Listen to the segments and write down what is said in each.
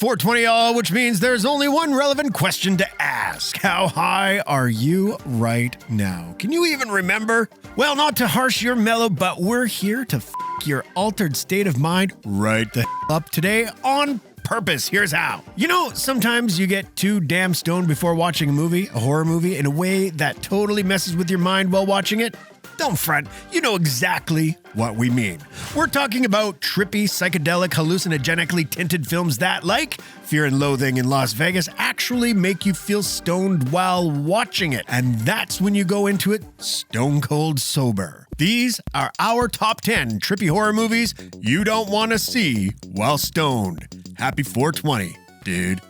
420 all, which means there's only one relevant question to ask. How high are you right now? Can you even remember? Well, not to harsh your mellow, but we're here to your altered state of mind right the up today on purpose. Here's how. You know, sometimes you get too damn stoned before watching a horror movie, in a way that totally messes with your mind while watching it. Don't front, you know exactly what we mean. We're talking about trippy, psychedelic, hallucinogenically tinted films that, like Fear and Loathing in Las Vegas, actually make you feel stoned while watching it. And that's when you go into it stone cold sober. These are our top 10 trippy horror movies you don't want to see while stoned. Happy 420, dude.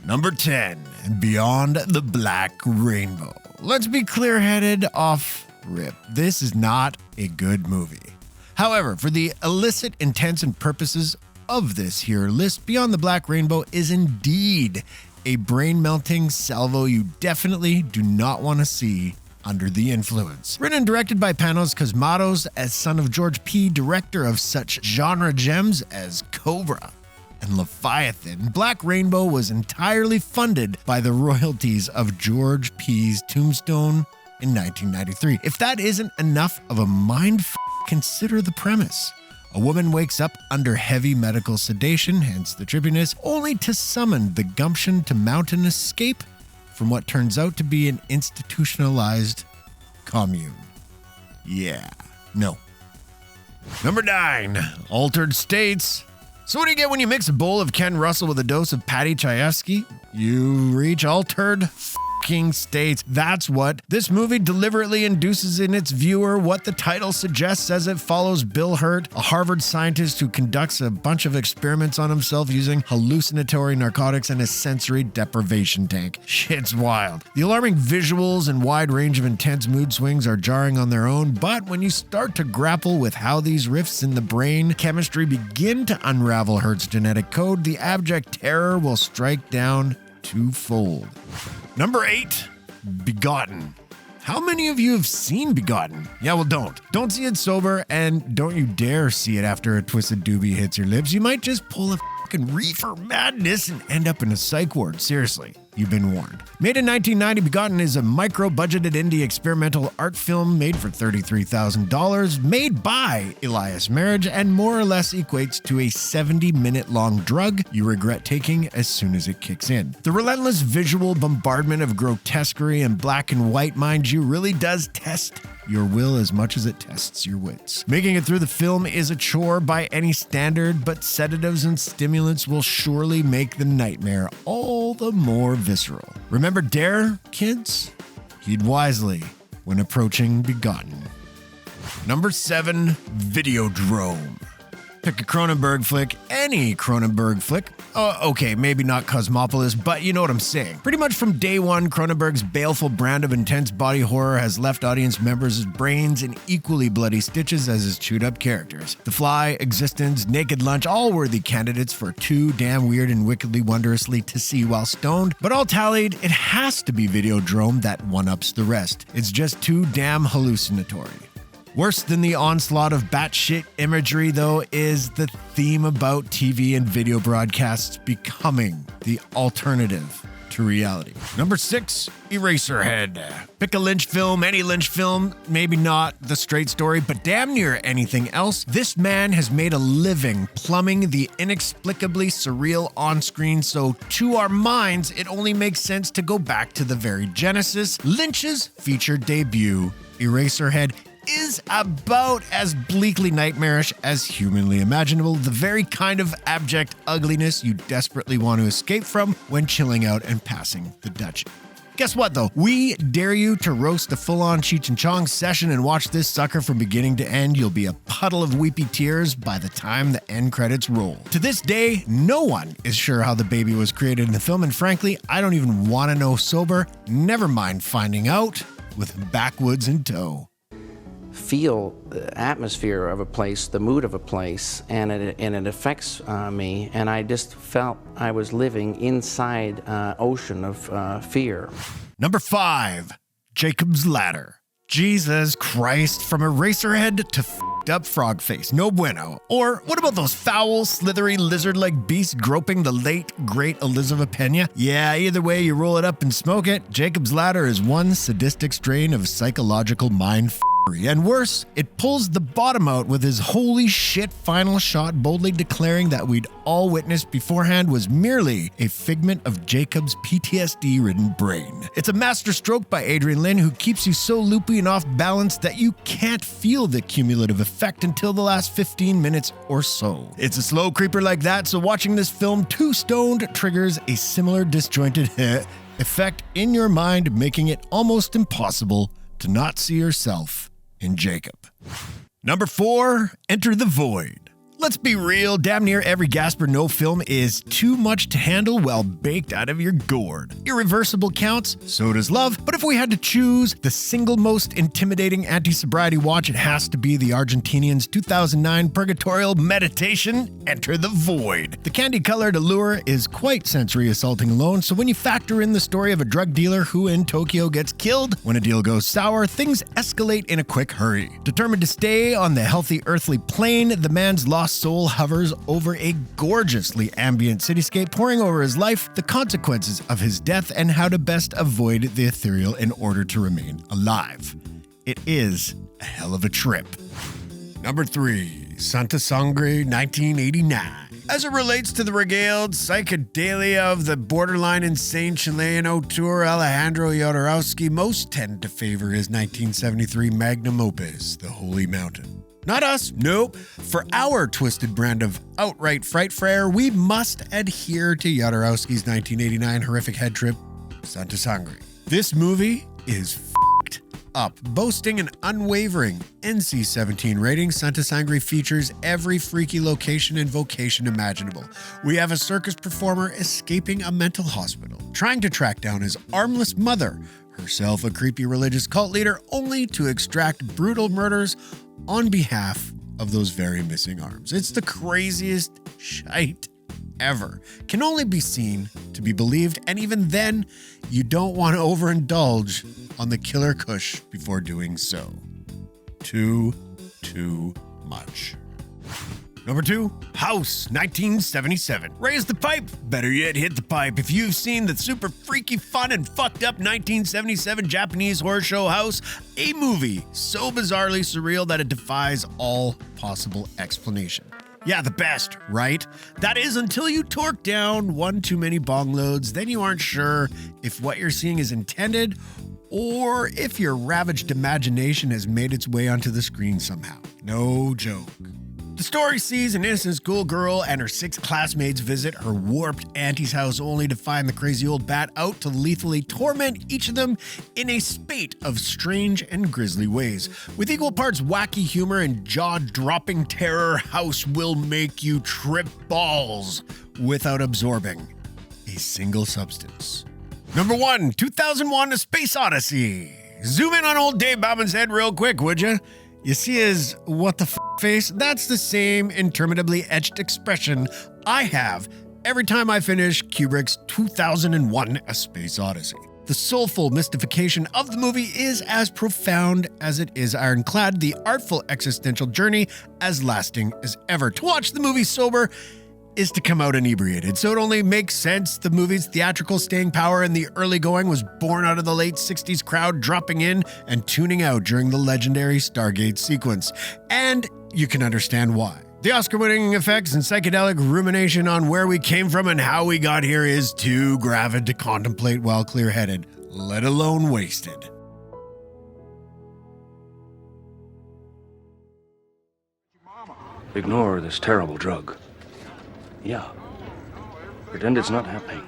Number 10, Beyond the Black Rainbow. Let's be clear-headed off rip. This is not a good movie. However, for the illicit intents and purposes of this here list, Beyond the Black Rainbow is indeed a brain-melting salvo you definitely do not want to see under the influence. Written and directed by Panos Cosmatos, as son of George P., director of such genre gems as Cobra and Leviathan, Black Rainbow was entirely funded by the royalties of George P.'s tombstone in 1993. If that isn't enough of a mind consider the premise. A woman wakes up under heavy medical sedation, hence the trippiness, only to summon the gumption to mount an escape from what turns out to be an institutionalized commune. Yeah, no. Number 9, Altered States. So what do you get when you mix a bowl of Ken Russell with a dose of Patty Chayefsky? You reach altered fucking states. That's what this movie deliberately induces in its viewer, what the title suggests, as it follows Bill Hurt, a Harvard scientist who conducts a bunch of experiments on himself using hallucinatory narcotics and a sensory deprivation tank. Shit's wild. The alarming visuals and wide range of intense mood swings are jarring on their own, but when you start to grapple with how these rifts in the brain chemistry begin to unravel Hurt's genetic code, the abject terror will strike down twofold. Number 8, Begotten. How many of you have seen Begotten? Yeah, well, don't. Don't see it sober, and don't you dare see it after a twisted doobie hits your lips. You might just pull a fucking reefer madness and end up in a psych ward. Seriously, you've been warned. Made in 1990, Begotten is a micro-budgeted indie experimental art film made for $33,000, made by Elias Marriage, and more or less equates to a 70-minute-long drug you regret taking as soon as it kicks in. The relentless visual bombardment of grotesquerie and black and white, mind you, really does test your will as much as it tests your wits. Making it through the film is a chore by any standard, but sedatives and stimulants will surely make the nightmare all the more visceral. Remember Dare, kids? Heed wisely when approaching Begotten. Number 7, Videodrome. Pick a Cronenberg flick, any Cronenberg flick. Okay, maybe not Cosmopolis, but you know what I'm saying. Pretty much from day one, Cronenberg's baleful brand of intense body horror has left audience members' brains in equally bloody stitches as his chewed up characters. The Fly, Existence, Naked Lunch, all worthy candidates for too damn weird and wickedly wondrously to see while stoned, but all tallied, it has to be Videodrome that one-ups the rest. It's just too damn hallucinatory. Worse than the onslaught of batshit imagery, though, is the theme about TV and video broadcasts becoming the alternative to reality. Number 6, Eraserhead. Pick a Lynch film, any Lynch film, maybe not The Straight Story, but damn near anything else. This man has made a living plumbing the inexplicably surreal on-screen, so to our minds, it only makes sense to go back to the very genesis. Lynch's feature debut, Eraserhead, is about as bleakly nightmarish as humanly imaginable, the very kind of abject ugliness you desperately want to escape from when chilling out and passing the Dutchie. Guess what, though? We dare you to roast a full-on Cheech and Chong session and watch this sucker from beginning to end. You'll be a puddle of weepy tears by the time the end credits roll. To this day, no one is sure how the baby was created in the film, and frankly, I don't even want to know sober, never mind finding out with backwoods in tow. Feel the atmosphere of a place, the mood of a place, and it affects me, and I just felt I was living inside an ocean of fear. Number 5, Jacob's Ladder. Jesus Christ, from Eraserhead to up frog face, no bueno. Or what about those foul, slithery, lizard-like beasts groping the late, great Elizabeth Pena? Yeah, either way you roll it up and smoke it, Jacob's Ladder is one sadistic strain of psychological mind and worse, it pulls the bottom out with his holy shit final shot boldly declaring that we'd all witnessed beforehand was merely a figment of Jacob's PTSD-ridden brain. It's a masterstroke by Adrian Lyne who keeps you so loopy and off balance that you can't feel the cumulative effect until the last 15 minutes or so. It's a slow creeper like that, so watching this film too stoned triggers a similar disjointed effect in your mind, making it almost impossible to not see yourself in Jacob. Number 4, Enter the Void. Let's be real, damn near every Gasper No film is too much to handle while baked out of your gourd. Irreversible counts, so does love, but if we had to choose the single most intimidating anti-sobriety watch, it has to be the Argentinian's 2009 purgatorial meditation, Enter the Void. The candy-colored allure is quite sensory-assaulting alone, so when you factor in the story of a drug dealer who in Tokyo gets killed, when a deal goes sour, things escalate in a quick hurry. Determined to stay on the healthy earthly plane, the man's lost soul hovers over a gorgeously ambient cityscape, pouring over his life, the consequences of his death, and how to best avoid the ethereal in order to remain alive. It is a hell of a trip. Number 3, Santa Sangre 1989. As it relates to the regaled psychedelia of the borderline insane Chilean auteur Alejandro Jodorowsky, most tend to favor his 1973 magnum opus, The Holy Mountain. Not us, nope. For our twisted brand of outright fright frere, we must adhere to Jodorowsky's 1989 horrific head trip, Santa Sangre. This movie is f***ed up. Boasting an unwavering NC-17 rating, Santa Sangre features every freaky location and vocation imaginable. We have a circus performer escaping a mental hospital, trying to track down his armless mother, herself a creepy religious cult leader, only to extract brutal murders on behalf of those very missing arms. It's the craziest shite ever. Can only be seen to be believed, and even then, you don't want to overindulge on the killer kush before doing so. Too much. Number 2, House 1977. Raise the pipe. Better yet, hit the pipe. If you've seen the super freaky, fun, and fucked up 1977 Japanese horror show House, a movie so bizarrely surreal that it defies all possible explanation. Yeah, the best, right? That is until you torque down one too many bong loads, then you aren't sure if what you're seeing is intended or if your ravaged imagination has made its way onto the screen somehow. No joke. The story sees an innocent schoolgirl and her 6 classmates visit her warped auntie's house only to find the crazy old bat out to lethally torment each of them in a spate of strange and grisly ways. With equal parts wacky humor and jaw-dropping terror, House will make you trip balls without absorbing a single substance. Number 1, 2001: A Space Odyssey. Zoom in on old Dave Bauman's head real quick, would ya? You see his what the f face? That's the same interminably etched expression I have every time I finish Kubrick's 2001: A Space Odyssey. The soulful mystification of the movie is as profound as it is ironclad, the artful existential journey as lasting as ever. To watch the movie sober is to come out inebriated, so it only makes sense the movie's theatrical staying power in the early going was born out of the late 60s crowd dropping in and tuning out during the legendary Stargate sequence. And you can understand why. The Oscar-winning effects and psychedelic rumination on where we came from and how we got here is too gravid to contemplate while clear-headed, let alone wasted. Ignore this terrible drug. Yeah. Pretend it's not happening.